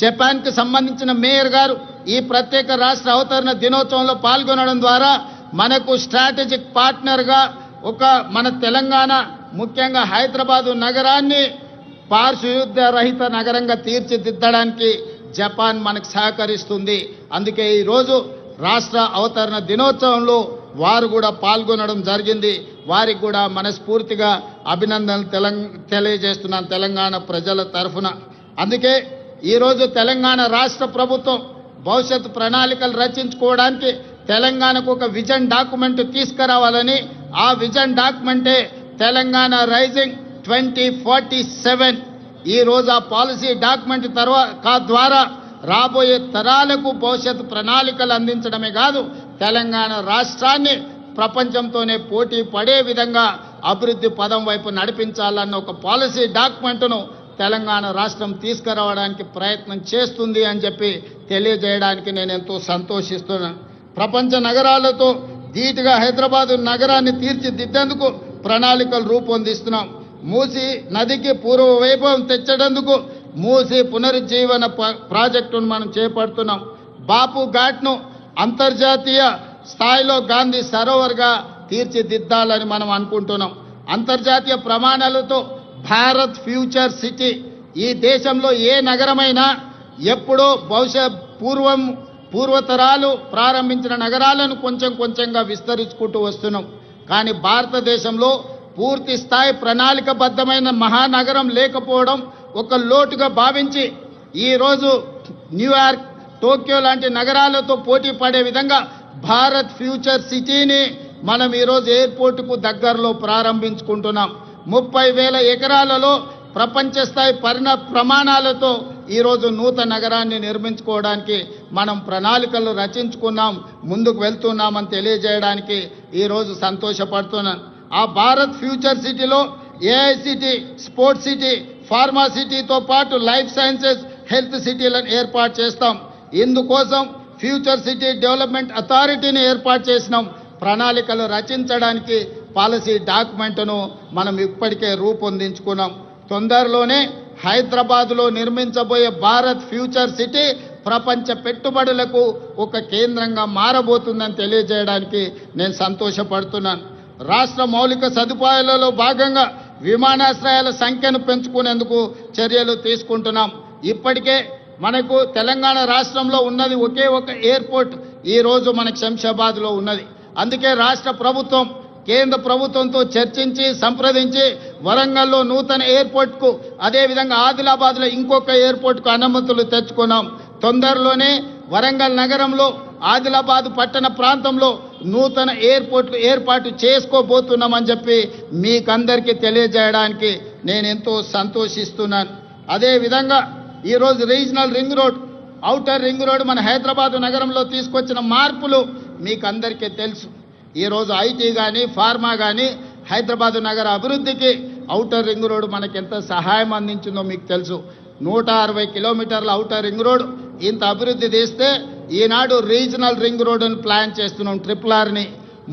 జపాన్కి సంబంధించిన మేయర్ గారు ఈ ప్రత్యేక రాష్ట్ర అవతరణ దినోత్సవంలో పాల్గొనడం ద్వారా మనకు స్ట్రాటజిక్ పార్ట్నర్గా మన తెలంగాణ ముఖ్యంగా హైదరాబాదు నగరాన్ని పారిశుద్ధ్య రహిత నగరంగా తీర్చిదిద్దడానికి జపాన్ మనకు సహకరిస్తుంది. అందుకే ఈరోజు రాష్ట్ర అవతరణ దినోత్సవంలో వారు కూడా పాల్గొనడం జరిగింది. వారికి కూడా మనస్ఫూర్తిగా అభినందనలు తెలియజేస్తున్నాను తెలంగాణ ప్రజల తరఫున. అందుకే ఈరోజు తెలంగాణ రాష్ట్ర ప్రభుత్వం భవిష్యత్తు ప్రణాళికలు రచించుకోవడానికి తెలంగాణకు ఒక విజన్ డాక్యుమెంట్ తీసుకురావాలని, ఆ విజన్ డాక్యుమెంటే తెలంగాణ రైజింగ్ 2047. ఈరోజు ఆ పాలసీ డాక్యుమెంట్ ద్వారా రాబోయే తరాలకు భవిష్యత్తు ప్రణాళికలు అందించడమే కాదు తెలంగాణ రాష్ట్రాన్ని ప్రపంచంతోనే పోటీ పడే విధంగా అభివృద్ధి పదం వైపు నడిపించాలన్న ఒక పాలసీ డాక్యుమెంట్ను తెలంగాణ రాష్ట్రం తీసుకురావడానికి ప్రయత్నం చేస్తుంది అని చెప్పి తెలియజేయడానికి నేను ఎంతో సంతోషిస్తున్నాను. ప్రపంచ నగరాలతో ధీటుగా హైదరాబాదు నగరాన్ని తీర్చిదిద్దేందుకు ప్రణాళికలు రూపొందిస్తున్నాం. మూసీ నదికి పూర్వ వైభవం తెచ్చేందుకు మూసీ పునరుజ్జీవన ప్రాజెక్టును మనం చేపడుతున్నాం. బాపు ఘాట్ను అంతర్జాతీయ స్థాయిలో గాంధీ సరోవర్గా తీర్చిదిద్దాలని మనం అనుకుంటున్నాం. అంతర్జాతీయ ప్రమాణాలతో భారత్ ఫ్యూచర్ సిటీ, ఈ దేశంలో ఏ నగరమైనా ఎప్పుడో బహుశా పూర్వతరాలు ప్రారంభించిన నగరాలను కొంచెం కొంచెంగా విస్తరించుకుంటూ వస్తున్నాం. కానీ భారతదేశంలో పూర్తి స్థాయి ప్రణాళికబద్ధమైన మహానగరం లేకపోవడం ఒక లోటుగా భావించి ఈరోజు న్యూయార్క్, టోక్యో లాంటి నగరాలతో పోటీ పడే విధంగా భారత్ ఫ్యూచర్ సిటీని మనం ఈరోజు ఎయిర్పోర్టుకు దగ్గరలో ప్రారంభించుకుంటున్నాం. 30,000 ఎకరాలలో ప్రపంచ స్థాయి ప్రమాణాలతో ఈరోజు నూతన నగరాన్ని నిర్మించుకోవడానికి మనం ప్రణాళికలు రచించుకున్నాం, ముందుకు వెళ్తున్నామని తెలియజేయడానికి ఈరోజు సంతోషపడుతున్నాను. ఆ భారత్ ఫ్యూచర్ సిటీలో ఏఐసిటీ, స్పోర్ట్స్ సిటీ, ఫార్మా సిటీతో పాటు లైఫ్ సైన్సెస్, హెల్త్ సిటీలను ఏర్పాటు చేస్తాం. ఇందుకోసం ఫ్యూచర్ సిటీ డెవలప్మెంట్ అథారిటీని ఏర్పాటు చేసినాం. ప్రణాళికలు రచించడానికి పాలసీ డాక్యుమెంట్ను మనం ఇప్పటికే రూపొందించుకున్నాం. తొందరలోనే హైదరాబాద్లో నిర్మించబోయే భారత్ ఫ్యూచర్ సిటీ ప్రపంచ పెట్టుబడులకు ఒక కేంద్రంగా మారబోతుందని తెలియజేయడానికి నేను సంతోషపడుతున్నాను. రాష్ట్ర మౌలిక సదుపాయాలలో భాగంగా విమానాశ్రయాల సంఖ్యను పెంచుకునేందుకు చర్యలు తీసుకుంటున్నాం. ఇప్పటికే మనకు తెలంగాణ రాష్ట్రంలో ఉన్నది ఒకే ఒక ఎయిర్పోర్ట్ ఈరోజు మనకు శంషాబాద్లో ఉన్నది. అందుకే రాష్ట్ర ప్రభుత్వం కేంద్ర ప్రభుత్వంతో చర్చించి సంప్రదించి వరంగల్లో నూతన ఎయిర్పోర్ట్కు, అదేవిధంగా ఆదిలాబాద్లో ఇంకొక ఎయిర్పోర్ట్కు అనుమతులు తెచ్చుకున్నాం. తొందరలోనే వరంగల్ నగరంలో, ఆదిలాబాద్ పట్టణ ప్రాంతంలో నూతన ఎయిర్పోర్ట్లు ఏర్పాటు చేసుకోబోతున్నామని చెప్పి మీకందరికీ తెలియజేయడానికి నేను ఎంతో సంతోషిస్తున్నాను. అదేవిధంగా ఈరోజు regional ring road, outer ring road మన హైదరాబాద్ నగరంలో తీసుకొచ్చిన మార్పులు మీకు అందరికీ తెలుసు. ఈరోజు ఐటీ కానీ, ఫార్మా కానీ హైదరాబాద్ నగర అభివృద్ధికి ఔటర్ రింగ్ రోడ్ మనకి ఎంత సహాయం అందించిందో మీకు తెలుసు. 160 కిలోమీటర్ల ఔటర్ రింగ్ రోడ్ ఇంత అభివృద్ధి చేస్తే ఈనాడు రీజనల్ రింగ్ రోడ్డును ప్లాన్ చేస్తున్నాం. RRRని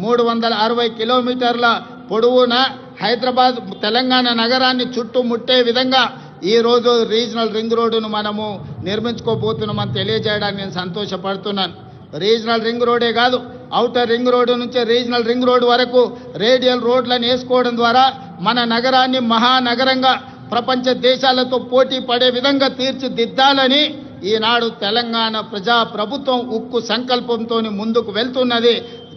360 కిలోమీటర్ల పొడవున హైదరాబాద్ తెలంగాణ నగరాన్ని చుట్టుముట్టే విధంగా ఈరోజు రీజనల్ రింగ్ రోడ్డును మనము నిర్మించుకోబోతున్నామని తెలియజేయడానికి నేను సంతోషపడుతున్నాను. రీజనల్ రింగ్ రోడే కాదు, ఔటర్ రింగ్ రోడ్డు నుంచి రీజనల్ రింగ్ రోడ్ వరకు రేడియల్ రోడ్లను వేసుకోవడం ద్వారా మన నగరాన్ని మహానగరంగా ప్రపంచ దేశాలతో పోటీ పడే విధంగా తీర్చిదిద్దాలని ఈనాడు తెలంగాణ ప్రజా ప్రభుత్వం ఉక్కు సంకల్పంతో ముందుకు వెళ్తున్నది.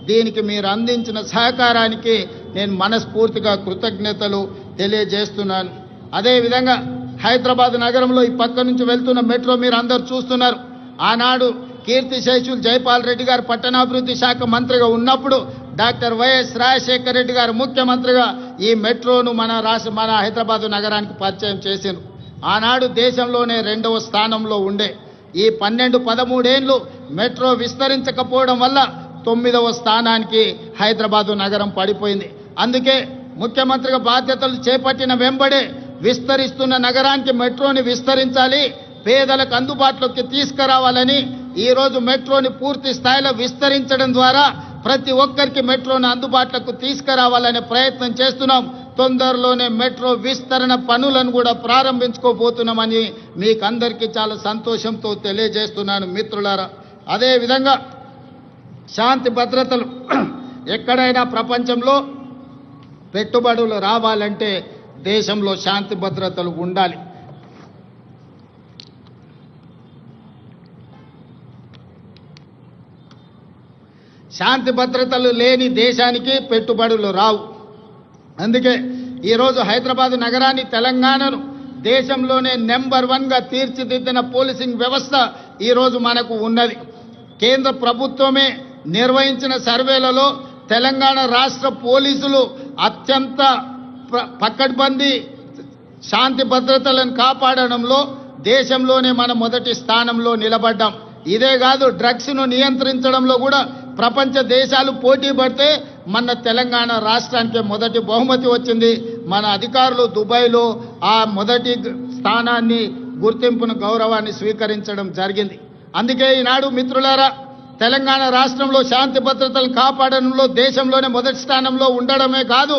దీనికి మీరు అందించిన సహకారానికి నేను మనస్ఫూర్తిగా కృతజ్ఞతలు తెలియజేస్తున్నాను. అదేవిధంగా హైదరాబాద్ నగరంలో ఈ పక్క నుంచి వెళ్తున్న మెట్రో మీరు అందరూ చూస్తున్నారు. ఆనాడు కీర్తిశేషులు జైపాల్ రెడ్డి గారు పట్టణాభివృద్ధి శాఖ మంత్రిగా ఉన్నప్పుడు డాక్టర్ వైఎస్ రాజశేఖర రెడ్డి గారు ముఖ్యమంత్రిగా ఈ మెట్రోను మన హైదరాబాద్ నగరానికి పరిచయం చేశారు. ఆనాడు దేశంలోనే 2వ స్థానంలో ఉండే ఈ 12-13 ఏళ్ళు మెట్రో విస్తరించకపోవడం వల్ల 9వ స్థానానికి హైదరాబాద్ నగరం పడిపోయింది. అందుకే ముఖ్యమంత్రిగా బాధ్యతలు చేపట్టిన వెంబడే విస్తరిస్తున్న నగరానికి మెట్రోని విస్తరించాలి, పేదలకు అందుబాటులోకి తీసుకురావాలని ఈరోజు మెట్రోని పూర్తి స్థాయిలో విస్తరించడం ద్వారా ప్రతి ఒక్కరికి మెట్రోని అందుబాటులోకి తీసుకురావాలనే ప్రయత్నం చేస్తున్నాం. తొందరలోనే మెట్రో విస్తరణ పనులను కూడా ప్రారంభించుకోబోతున్నామని మీకు అందరికీ చాలా సంతోషంతో తెలియజేస్తున్నాను మిత్రులారా. అదేవిధంగా శాంతి భద్రతలు ఎక్కడైనా ప్రపంచంలో పెట్టుబడులు రావాలంటే దేశంలో శాంతి భద్రతలు ఉండాలి. శాంతి భద్రతలు లేని దేశానికి పెట్టుబడులు రావు. అందుకే ఈరోజు హైదరాబాద్ నగరాన్ని, తెలంగాణను దేశంలోనే నెంబర్ 1గా తీర్చిదిద్దిన పోలీసింగ్ వ్యవస్థ ఈరోజు మనకు ఉన్నది. కేంద్ర ప్రభుత్వమే నిర్వహించిన సర్వేలలో తెలంగాణ రాష్ట్ర పోలీసులు అత్యంత పకడ్బందీ శాంతి భద్రతలను కాపాడడంలో దేశంలోనే మనం మొదటి స్థానంలో నిలబడ్డాం. ఇదే కాదు, డ్రగ్స్ను నియంత్రించడంలో కూడా ప్రపంచ దేశాలు పోటీ పడితే మన తెలంగాణ రాష్ట్రానికి మొదటి బహుమతి వచ్చింది. మన అధికారులు దుబాయ్లో ఆ మొదటి స్థానాన్ని, గుర్తింపును, గౌరవాన్ని స్వీకరించడం జరిగింది. అందుకే ఈనాడు మిత్రులారా, తెలంగాణ రాష్ట్రంలో శాంతి భద్రతలను కాపాడడంలో దేశంలోనే మొదటి స్థానంలో ఉండడమే కాదు,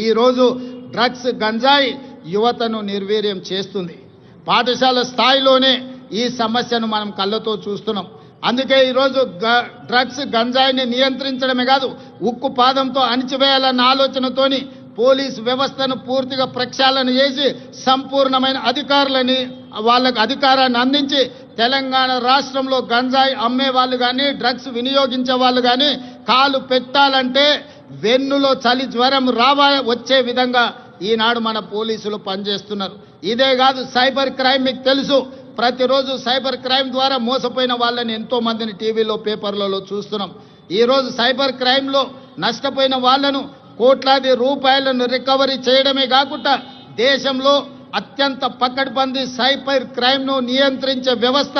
ఈరోజు డ్రగ్స్, గంజాయి యువతను నిర్వీర్యం చేస్తుంది. పాఠశాల స్థాయిలోనే ఈ సమస్యను మనం కళ్ళతో చూస్తున్నాం. అందుకే ఈరోజు డ్రగ్స్, గంజాయిని నియంత్రించడమే కాదు, ఉక్కు పాదంతో అణిచివేయాలన్న ఆలోచనతోని పోలీస్ వ్యవస్థను పూర్తిగా ప్రక్షాళన చేసి సంపూర్ణమైన అధికారులని వాళ్ళకు అధికారాన్ని అందించి తెలంగాణ రాష్ట్రంలో గంజాయి అమ్మే వాళ్ళు కానీ డ్రగ్స్ వినియోగించే వాళ్ళు కానీ కాలు పెట్టాలంటే వెన్నులో చలి జ్వరం వచ్చే విధంగా ఈనాడు మన పోలీసులు పనిచేస్తున్నారు. ఇదే కాదు, సైబర్ క్రైమ్ మీకు తెలుసు. ప్రతిరోజు సైబర్ క్రైమ్ ద్వారా మోసపోయిన వాళ్ళని ఎంతో మందిని టీవీలో పేపర్లలో చూస్తున్నాం. ఈరోజు సైబర్ క్రైమ్లో నష్టపోయిన వాళ్లను కోట్లాది రూపాయలను రికవరీ చేయడమే కాకుండా దేశంలో అత్యంత పకడ్బందీ సైబర్ క్రైమ్ను నియంత్రించే వ్యవస్థ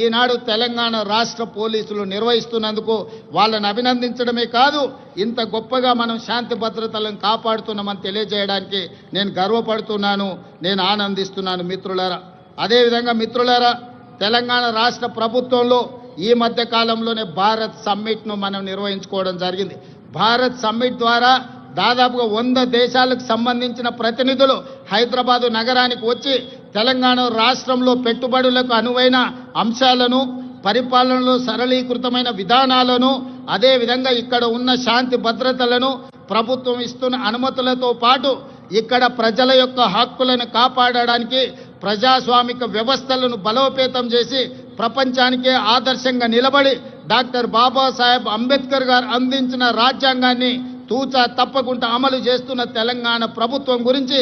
ఈనాడు తెలంగాణ రాష్ట్ర పోలీసులు నిర్వహిస్తున్నందుకు వాళ్ళని అభినందించడమే కాదు, ఇంత గొప్పగా మనం శాంతి భద్రతలను కాపాడుతున్నామని తెలియజేయడానికి నేను గర్వపడుతున్నాను, నేను ఆనందిస్తున్నాను మిత్రులారా. అదేవిధంగా మిత్రులారా, తెలంగాణ రాష్ట్ర ప్రభుత్వంలో ఈ మధ్య కాలంలోనే భారత్ సమ్మిట్ను మనం నిర్వహించుకోవడం జరిగింది. భారత్ సమ్మిట్ ద్వారా దాదాపుగా 100 దేశాలకు సంబంధించిన ప్రతినిధులు హైదరాబాదు నగరానికి వచ్చి తెలంగాణ రాష్ట్రంలో పెట్టుబడులకు అనువైన అంశాలను, పరిపాలనలో సరళీకృతమైన విధానాలను, అదేవిధంగా ఇక్కడ ఉన్న శాంతి భద్రతలను, ప్రభుత్వం ఇస్తున్న అనుమతులతో పాటు ఇక్కడ ప్రజల యొక్క హక్కులను కాపాడడానికి ప్రజాస్వామిక వ్యవస్థలను బలోపేతం చేసి ప్రపంచానికే ఆదర్శంగా నిలబడి డాక్టర్ బాబాసాహెబ్ అంబేద్కర్ గారు అందించిన రాజ్యాంగాన్ని తూచా తప్పకుండా అమలు చేస్తున్న తెలంగాణ ప్రభుత్వం గురించి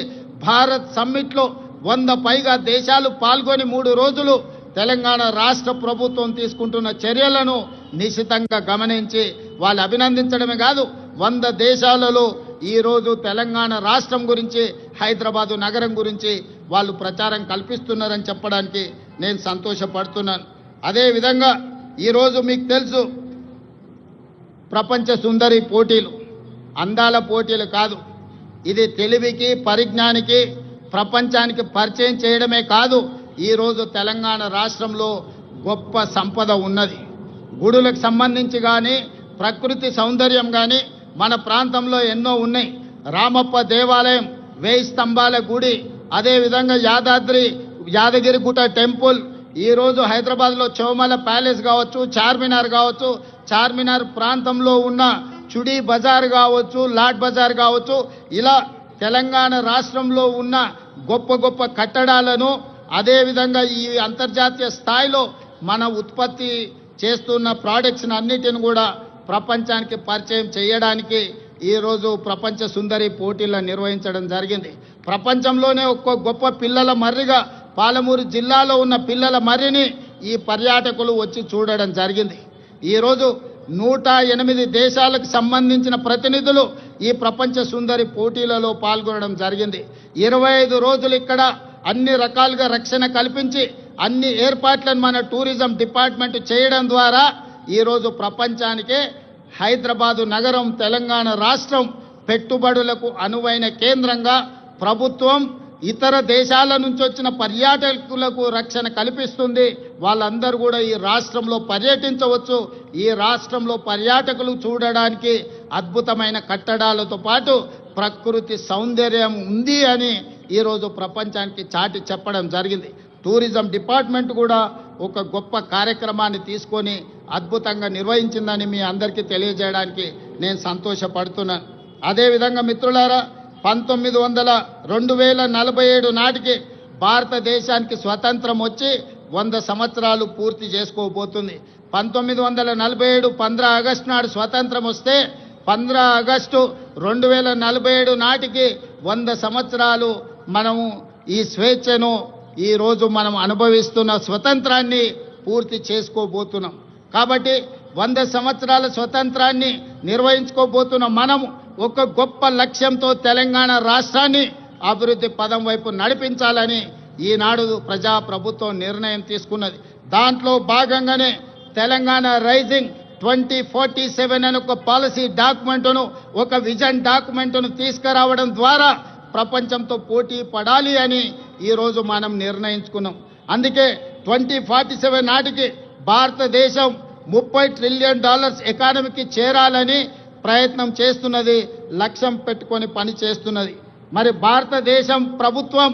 భారత్ సమ్మిట్లో 100 పైగా దేశాలు పాల్గొని 3 రోజులు తెలంగాణ రాష్ట్ర ప్రభుత్వం తీసుకుంటున్న చర్యలను నిశితంగా గమనించి వాళ్ళు అభినందించడమే కాదు, 100 దేశాలలో ఈరోజు తెలంగాణ రాష్ట్రం గురించి, హైదరాబాదు నగరం గురించి వాళ్ళు ప్రచారం కల్పిస్తున్నారని చెప్పడానికి నేను సంతోషపడుతున్నాను. అదేవిధంగా ఈరోజు మీకు తెలుసు, ప్రపంచ సుందరి పోటీలు అందాల పోటీలు కాదు, ఇది తెలివికి పరిజ్ఞానికి ప్రపంచానికి పరిచయం చేయడమే కాదు, ఈరోజు తెలంగాణ రాష్ట్రంలో గొప్ప సంపద ఉన్నది. గుడులకు సంబంధించి కానీ, ప్రకృతి సౌందర్యం కానీ మన ప్రాంతంలో ఎన్నో ఉన్నాయి. రామప్ప దేవాలయం, 1000 స్తంభాల గుడి, అదేవిధంగా యాదగిరిగుట్ట టెంపుల్, ఈరోజు హైదరాబాద్లో చౌమల ప్యాలెస్ కావచ్చు, చార్మినార్ కావచ్చు, చార్మినార్ ప్రాంతంలో ఉన్న చుడీ బజార్ కావచ్చు, లాడ్ బజార్ కావచ్చు, ఇలా తెలంగాణ రాష్ట్రంలో ఉన్న గొప్ప గొప్ప కట్టడాలను, అదేవిధంగా ఈ అంతర్జాతీయ స్థాయిలో మన ఉత్పత్తి చేస్తున్న ప్రాడక్ట్స్ని అన్నిటిని కూడా ప్రపంచానికి పరిచయం చేయడానికి ఈరోజు ప్రపంచ సుందరి పోటీలను నిర్వహించడం జరిగింది. ప్రపంచంలోనే ఒక్క గొప్ప పిల్లల మర్రిగా పాలమూరు జిల్లాలో ఉన్న పిల్లల మర్రిని ఈ పర్యాటకులు వచ్చి చూడడం జరిగింది. ఈరోజు 108 దేశాలకు సంబంధించిన ప్రతినిధులు ఈ ప్రపంచ సుందరి పోటీలలో పాల్గొనడం జరిగింది. 25 రోజులు ఇక్కడ అన్ని రకాలుగా రక్షణ కల్పించి అన్ని ఏర్పాట్లను మన టూరిజం డిపార్ట్మెంట్ చేయడం ద్వారా ఈరోజు ప్రపంచానికే హైదరాబాదు నగరం, తెలంగాణ రాష్ట్రం పెట్టుబడులకు అనువైన కేంద్రంగా ప్రభుత్వం ఇతర దేశాల నుంచి వచ్చిన పర్యాటకులకు రక్షణ కల్పిస్తుంది. వాళ్ళందరూ కూడా ఈ రాష్ట్రంలో పర్యటించవచ్చు. ఈ రాష్ట్రంలో పర్యాటకులు చూడడానికి అద్భుతమైన కట్టడాలతో పాటు ప్రకృతి సౌందర్యం ఉంది అని ఈరోజు ప్రపంచానికి చాటి చెప్పడం జరిగింది. టూరిజం డిపార్ట్మెంట్ కూడా ఒక గొప్ప కార్యక్రమాన్ని తీసుకొని అద్భుతంగా నిర్వహించిందని మీ అందరికీ తెలియజేయడానికి నేను సంతోషపడుతున్నాను. అదేవిధంగా మిత్రులారా, 2047 నాటికి భారతదేశానికి స్వతంత్రం వచ్చి 100 సంవత్సరాలు పూర్తి చేసుకోబోతుంది. 1947 15 ఆగస్టు నాడు స్వతంత్రం వస్తే 15 ఆగస్టు 2047 నాటికి 100 సంవత్సరాలు మనము ఈ స్వేచ్ఛను ఈరోజు మనం అనుభవిస్తున్న స్వతంత్రాన్ని పూర్తి చేసుకోబోతున్నాం. కాబట్టి 100 సంవత్సరాల స్వతంత్రాన్ని నిర్వహించుకోబోతున్న మనము ఒక గొప్ప లక్ష్యంతో తెలంగాణ రాష్ట్రాన్ని అభివృద్ధి పదం వైపు నడిపించాలని ఈనాడు ప్రజాప్రభుత్వం నిర్ణయం తీసుకున్నది. దాంట్లో భాగంగానే తెలంగాణ రైజింగ్ 2047 అనే ఒక పాలసీ డాక్యుమెంటును, ఒక విజన్ డాక్యుమెంటును తీసుకురావడం ద్వారా ప్రపంచంతో పోటీ పడాలి అని ఈరోజు మనం నిర్ణయించుకున్నాం. అందుకే 2047 నాటికి భారతదేశం $30 ట్రిలియన్ ఎకానమీకి చేరాలని ప్రయత్నం చేస్తున్నది, లక్ష్యం పెట్టుకొని పని చేస్తున్నది. మరి భారతదేశం ప్రభుత్వం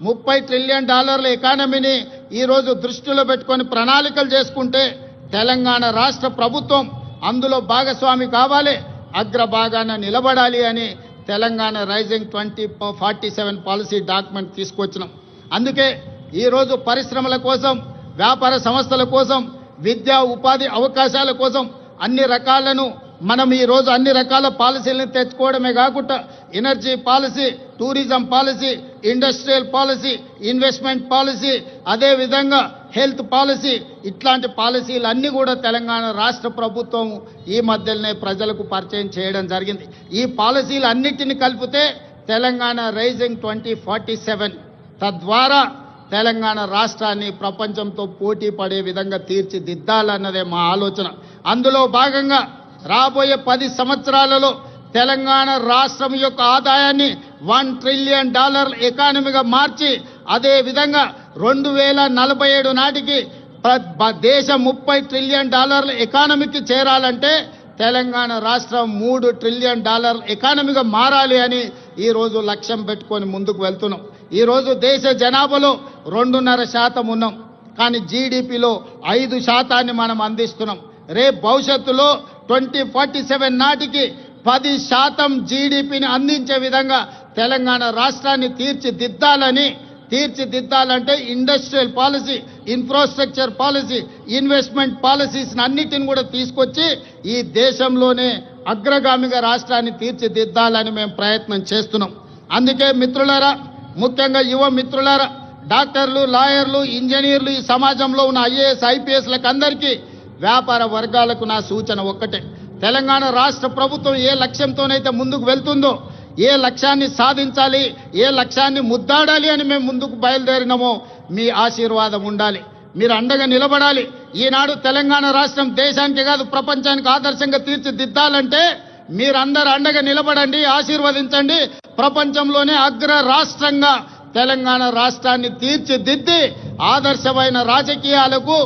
$30 ట్రిలియన్ ఎకానమీని ఈరోజు దృష్టిలో పెట్టుకొని ప్రణాళికలు చేసుకుంటే తెలంగాణ రాష్ట్ర ప్రభుత్వం అందులో భాగస్వామి కావాలి, అగ్రభాగాన నిలబడాలి అని తెలంగాణ రైజింగ్ 2047 పాలసీ డాక్యుమెంట్ తీసుకొచ్చినాం. అందుకే ఈరోజు పరిశ్రమల కోసం, వ్యాపార సంస్థల కోసం, విద్యా ఉపాధి అవకాశాల కోసం అన్ని రకాలను మనం ఈరోజు అన్ని రకాల పాలసీలను తెచ్చుకోవడమే కాకుండా energy policy, tourism policy, industrial policy, investment policy, అదేవిధంగా హెల్త్ పాలసీ, ఇట్లాంటి పాలసీలన్నీ కూడా తెలంగాణ రాష్ట్ర ప్రభుత్వం ఈ మధ్యలోనే ప్రజలకు పరిచయం చేయడం జరిగింది. ఈ పాలసీలన్నిటిని కలిపితే తెలంగాణ రైజింగ్ 2047 తద్వారా తెలంగాణ రాష్ట్రాన్ని ప్రపంచంతో పోటీ పడే విధంగా తీర్చిదిద్దాలన్నదే మా ఆలోచన. అందులో భాగంగా రాబోయే 10 సంవత్సరాలలో తెలంగాణ రాష్ట్రం యొక్క ఆదాయాన్ని $1 ట్రిలియన్ ఎకానమీగా మార్చి, అదేవిధంగా 2047 నాటికి దేశం $30 ట్రిలియన్ ఎకానమీకి చేరాలంటే తెలంగాణ రాష్ట్రం $3 ట్రిలియన్ ఎకానమీగా మారాలి అని ఈరోజు లక్ష్యం పెట్టుకొని ముందుకు వెళ్తున్నాం. ఈరోజు దేశ జనాభాలో 2.5% ఉన్నాం, కానీ జీడిపిలో 5% మనం అందిస్తున్నాం. రేపు భవిష్యత్తులో 2047 నాటికి 10% జీడిపిని అందించే విధంగా తెలంగాణ రాష్ట్రాన్ని తీర్చిదిద్దాలంటే industrial policy, infrastructure policy, investment policies అన్నిటిని కూడా తీసుకొచ్చి ఈ దేశంలోనే అగ్రగామిగా రాష్ట్రాన్ని తీర్చిదిద్దాలని మేము ప్రయత్నం చేస్తున్నాం. అందుకే మిత్రులారా, ముఖ్యంగా యువ మిత్రులారా, డాక్టర్లు, లాయర్లు, ఇంజనీర్లు, ఈ సమాజంలో ఉన్న ఐఏఎస్, ఐపీఎస్లకు అందరికీ, వ్యాపార వర్గాలకు నా సూచన ఒక్కటే: తెలంగాణ రాష్ట్ర ప్రభుత్వం ఏ లక్ష్యంతోనైతే ముందుకు వెళ్తుందో, ఏ లక్ష్యాన్ని సాధించాలి, ఏ లక్ష్యాన్ని ముద్దాడాలి అని మేము ముందుకు బయలుదేరినామో మీ ఆశీర్వాదం ఉండాలి, మీరు అండగా నిలబడాలి. ఈనాడు తెలంగాణ రాష్ట్రం దేశానికి కాదు ప్రపంచానికి ఆదర్శంగా తీర్చిదిద్దాలంటే మీరందరూ అండగా నిలబడండి, ఆశీర్వదించండి. ప్రపంచంలోనే అగ్ర రాష్ట్రంగా తెలంగాణ రాష్ట్రాన్ని తీర్చిదిద్ది ఆదర్శమైన రాజకీయాలకు,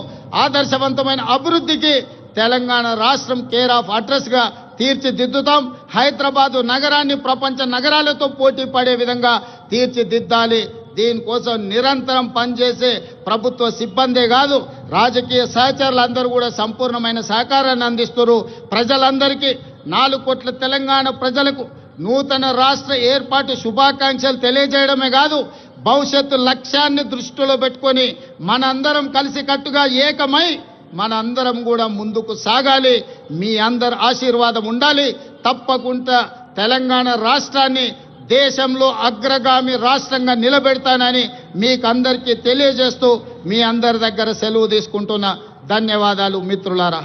ఆదర్శవంతమైన అభివృద్ధికి తెలంగాణ రాష్ట్రం కేర్ ఆఫ్ అడ్రస్గా తీర్చిదిద్దుతాం. హైదరాబాదు నగరాన్ని ప్రపంచ నగరాలతో పోటీ పడే విధంగా తీర్చిదిద్దాలి. దీనికోసం నిరంతరం పనిచేసే ప్రభుత్వ సిబ్బందే కాదు, రాజకీయ సహచరులందరూ కూడా సంపూర్ణమైన సహకారాన్ని అందిస్తున్నారు. ప్రజలందరికీ 4 కోట్ల తెలంగాణ ప్రజలకు నూతన రాష్ట్ర ఏర్పాటు శుభాకాంక్షలు తెలియజేయడమే కాదు, భవిష్యత్తు లక్ష్యాన్ని దృష్టిలో పెట్టుకొని మనందరం కలిసికట్టుగా ఏకమై మనందరం కూడా ముందుకు సాగాలి. మీ అందరి ఆశీర్వాదం ఉండాలి. తప్పకుండా తెలంగాణ రాష్ట్రాన్ని దేశంలో అగ్రగామి రాష్ట్రంగా నిలబెడతానని మీకందరికీ తెలియజేస్తూ మీ అందరి దగ్గర సెలవు తీసుకుంటున్నా. ధన్యవాదాలు మిత్రులారా.